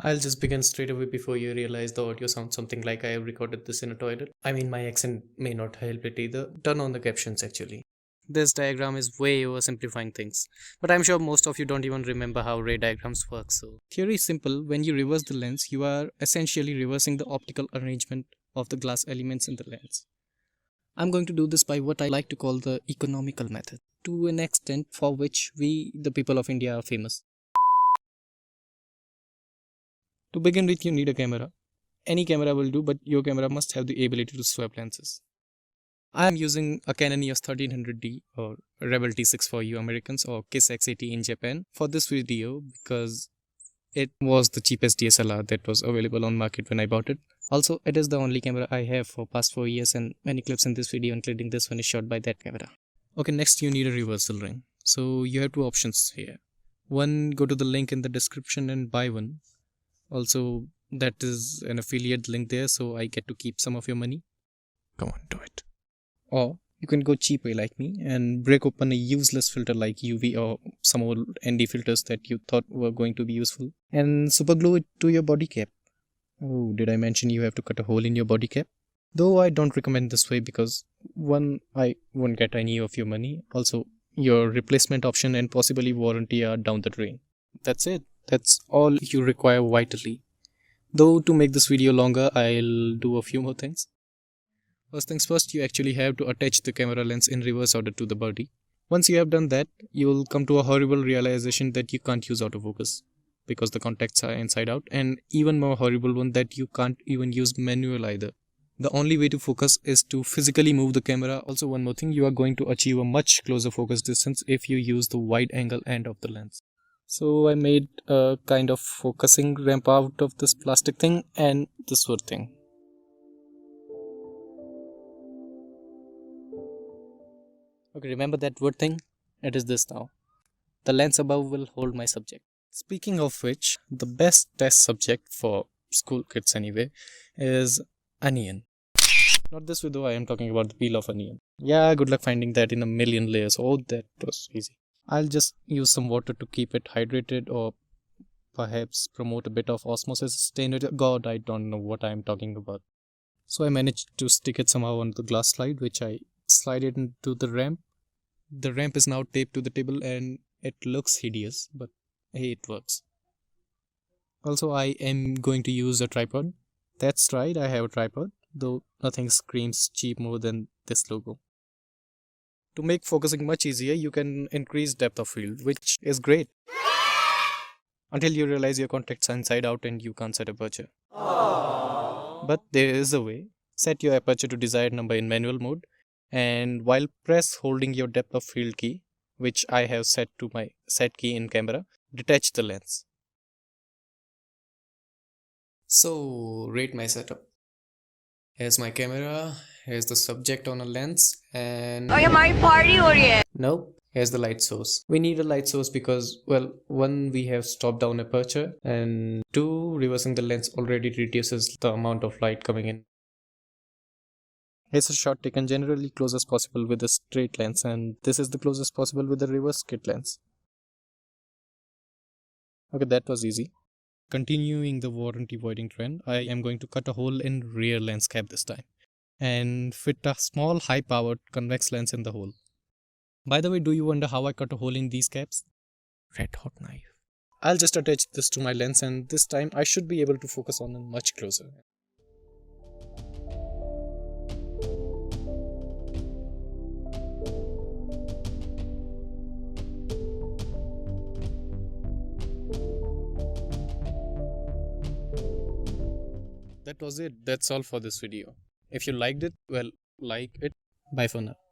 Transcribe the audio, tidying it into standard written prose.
I'll just begin straight away before you realize the audio sounds something like I have recorded this in a toilet. I mean, my accent may not help it either. Turn on the captions actually. This diagram is way oversimplifying things, but I'm sure most of you don't even remember how ray diagrams work, so. Theory is simple. When you reverse the lens, you are essentially reversing the optical arrangement of the glass elements in the lens. I'm going to do this by what I like to call the economical method, to an extent for which we, the people of India, are famous. To begin with, you need a camera. Any camera will do, but your camera must have the ability to swap lenses. I am using a Canon EOS 1300D or Rebel T6 for you Americans, or KISS X80 in Japan for this video because it was the cheapest DSLR that was available on market when I bought it. Also, it is the only camera I have for past 4 years, and many clips in this video including this one is shot by that camera. Okay, next you need a reversal ring. So you have two options here. One, go to the link in the description and buy one. Also, that is an affiliate link there, so I get to keep some of your money. Go on, do it. Or you can go cheap way like me and break open a useless filter like UV or some old ND filters that you thought were going to be useful and superglue it to your body cap. Oh, did I mention you have to cut a hole in your body cap? Though I don't recommend this way because one, I won't get any of your money. Also, your replacement option and possibly warranty are down the drain. That's it. That's all you require vitally. Though to make this video longer, I'll do a few more things. First things first, you actually have to attach the camera lens in reverse order to the body. Once you have done that, you will come to a horrible realization that you can't use autofocus because the contacts are inside out, and even more horrible one that you can't even use manual either. The only way to focus is to physically move the camera. Also, one more thing, you are going to achieve a much closer focus distance if you use the wide angle end of the lens. So I made a kind of focusing ramp out of this plastic thing and this wood thing. Okay, remember that wood thing? It is this now. The lens above will hold my subject. Speaking of which, the best test subject for school kids anyway is onion. Not this video, I am talking about the peel of onion. Yeah, good luck finding that in a million layers. Oh, that was easy. I'll just use some water to keep it hydrated or perhaps promote a bit of osmosis stain it. God, I don't know what I'm talking about. So I managed to stick it somehow on the glass slide, which I slide it into the ramp. The ramp is now taped to the table and it looks hideous, but hey, it works. Also, I am going to use a tripod. That's right, I have a tripod, though nothing screams cheap more than this logo. To make focusing much easier, you can increase depth of field, which is great. Until you realize your contacts are inside out and you can't set aperture. Aww. But there is a way. Set your aperture to desired number in manual mode, and while press holding your depth of field key, which I have set to my set key in camera, detach the lens. So, rate my setup. Here's my camera, here's the subject on a lens, and... Oh, my party or yeah? Nope, here's the light source. We need a light source because, well, one, we have stopped down aperture, and two, reversing the lens already reduces the amount of light coming in. Here's a shot taken generally closest possible with a straight lens, and this is the closest possible with a reverse kit lens. Okay, that was easy. Continuing the warranty voiding trend, I am going to cut a hole in rear lens cap this time and fit a small high-powered convex lens in the hole. By the way, do you wonder how I cut a hole in these caps? Red hot knife. I'll just attach this to my lens, and this time I should be able to focus on it much closer. That was it. That's all for this video. If you liked it, well, like it. Bye for now.